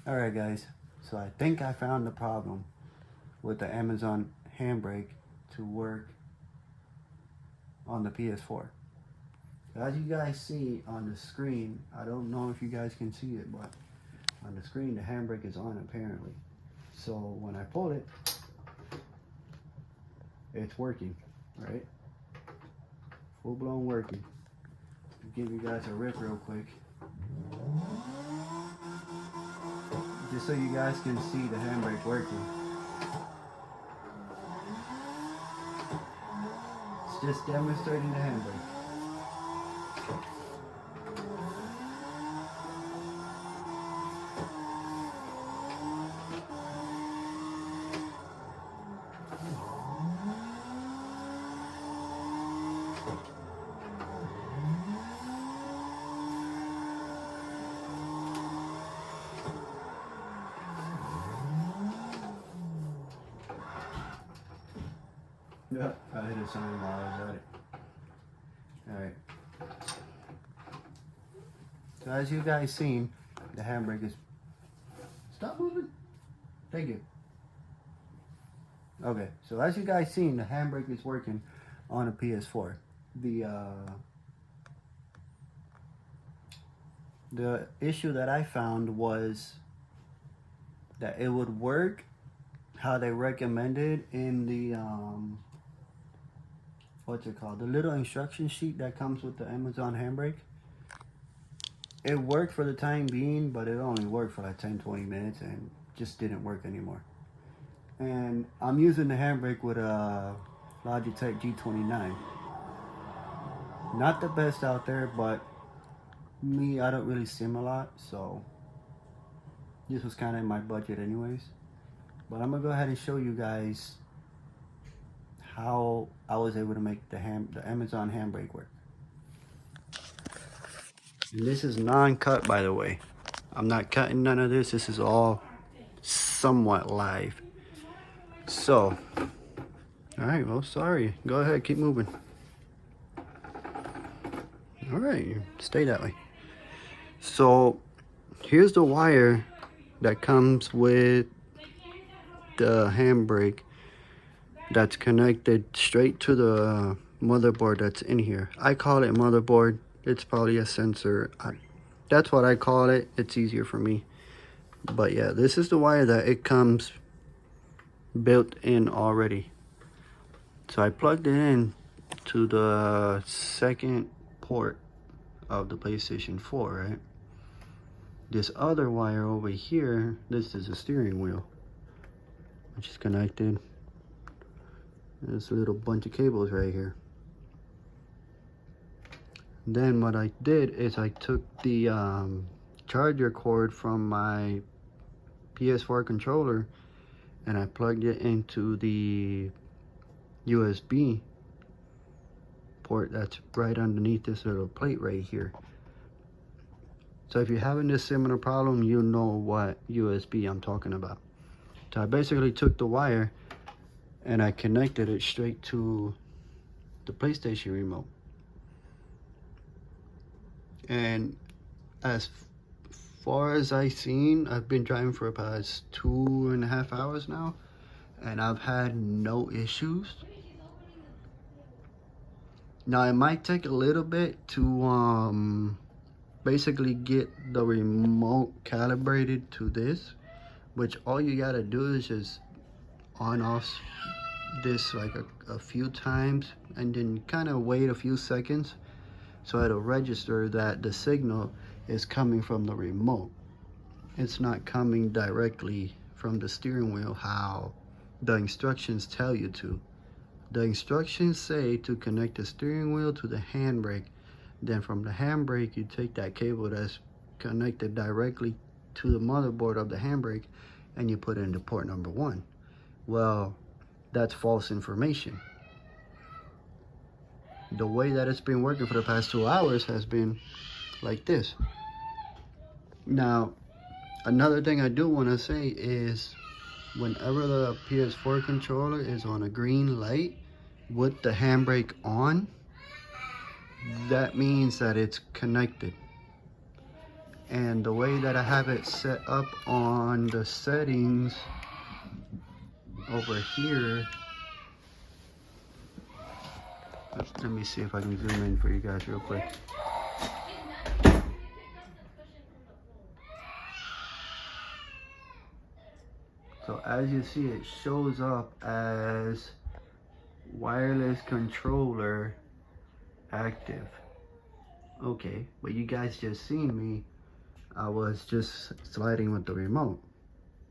Alright guys, so I think I found the problem with the Amazon handbrake to work on the PS4. As you guys see on the screen, I don't know if you guys can see it, but on the screen the handbrake is on apparently. So when I pull it, it's working, right? Full blown working. I'll give you guys a rip real quick. Just so you guys can see the handbrake working. It's just demonstrating the handbrake. Yep, I hit a sign while I was at it. Alright. So as you guys seen, the handbrake is... Stop moving! Thank you. Okay, so as you guys seen, the handbrake is working on a PS4. The issue that I found was that it would work how they recommended in the what's it called, the little instruction sheet that comes with the Amazon handbrake. It worked for the time being, but it only worked for like 10-20 minutes and just didn't work anymore. And I'm using the handbrake with a Logitech g29. Not the best out there, but me, I don't really sim a lot, so this was kind of in my budget anyways. But I'm gonna go ahead and show you guys how I was able to make the Amazon handbrake work. And this is non-cut, by the way. I'm not cutting none of this. This is all somewhat live. So, all right, well, sorry. Go ahead, keep moving. All right, stay that way. So, here's the wire that comes with the handbrake that's connected straight to the motherboard that's in here. I call it motherboard. It's probably a sensor. That's what I call it. It's easier for me. But yeah, this is the wire that it comes built in already. So I plugged it in to the second port of the PlayStation 4, right? This other wire over here, this is a steering wheel, which is connected. There's a little bunch of cables right here. Then what I did is I took the charger cord from my PS4 controller and I plugged it into the USB port that's right underneath this little plate right here. So if you're having this similar problem, you know what USB I'm talking about. So I basically took the wire and I connected it straight to the PlayStation remote. And as far as I've seen, I've been driving for about 2.5 hours now, and I've had no issues. Now it might take a little bit to basically get the remote calibrated to this, which all you gotta do is just on off this like a few times and then kind of wait a few seconds so it'll register that the signal is coming from the remote. It's not coming directly from the steering wheel how the instructions tell you to. The instructions say to connect the steering wheel to the handbrake. Then from the handbrake, you take that cable that's connected directly to the motherboard of the handbrake and you put it into port number 1. Well, that's false information. The way that it's been working for the past 2 hours has been like this. Now, another thing I do want to say is whenever the PS4 controller is on a green light with the handbrake on, that means that it's connected. And the way that I have it set up on the settings over here, let me see if I can zoom in for you guys real quick. So as you see, it shows up as wireless controller active. Okay, but you guys just seen me. I was just sliding with the remote,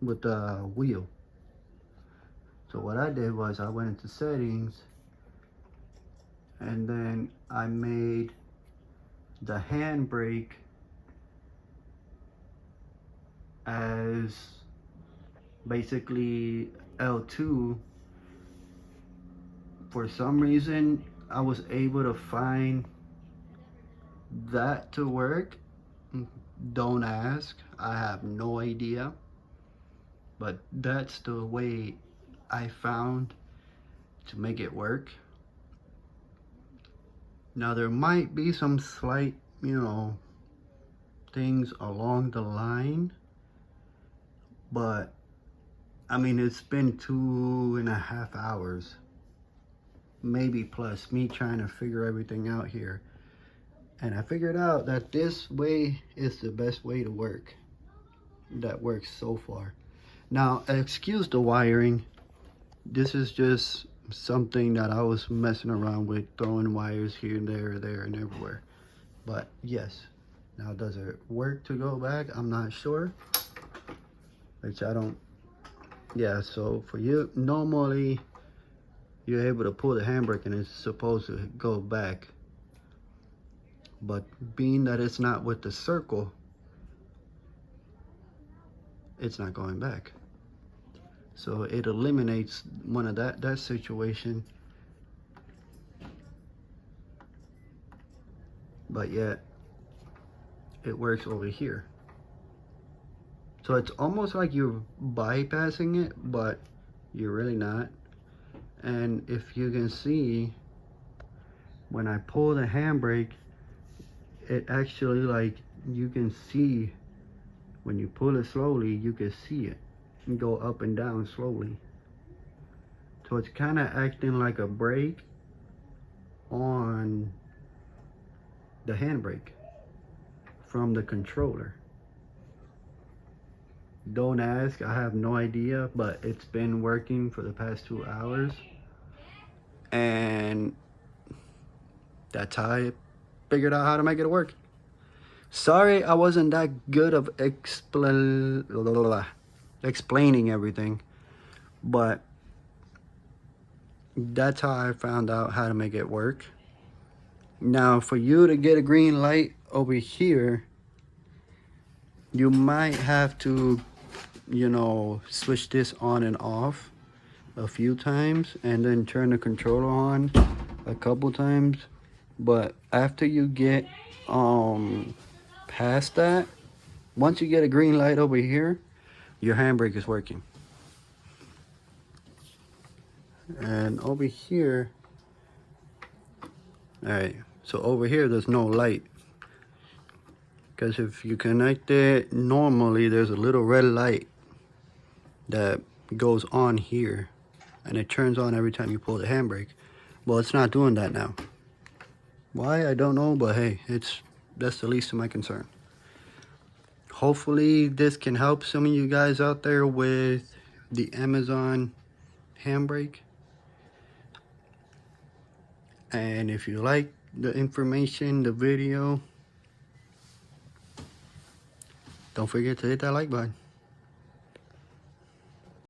with the wheel. So what I did was I went into settings, and then I made the handbrake as basically L2. For some reason, I was able to find that to work. Don't ask, I have no idea, but that's the way I found to make it work. Now there might be some slight, things along the line, but I mean, it's been 2.5 hours, maybe plus, me trying to figure everything out here. And I figured out that this way is the best way to work. That works so far. Now, excuse the wiring. This is just something that I was messing around with, throwing wires here and there, and everywhere. But yes. Now, does it work to go back? I'm not sure. Which I don't. Yeah, so for you, normally you're able to pull the handbrake and it's supposed to go back. But being that it's not with the circle, it's not going back. So it eliminates one of that situation. But yet it works over here. So it's almost like you're bypassing it, but you're really not. And if you can see, when I pull the handbrake, it actually, like, you can see when you pull it slowly, you can see it go up and down slowly. So it's kind of acting like a brake on the handbrake from the controller. Don't ask, I have no idea, but it's been working for the past 2 hours, and that's how I figured out how to make it work. Sorry I wasn't that good of explaining everything, but that's how I found out how to make it work. Now, for you to get a green light over here, you might have to, switch this on and off a few times, and then turn the controller on a couple times. But after you get past that, once you get a green light over here, your handbrake is working. And over here, all right, so over here there's no light, because if you connect it normally, there's a little red light that goes on here, and it turns on every time you pull the handbrake. Well, it's not doing that now. Why, I don't know, but hey, that's the least of my concern. Hopefully this can help some of you guys out there with the Amazon handbrake. And if you like the information, the video, don't forget to hit that like button.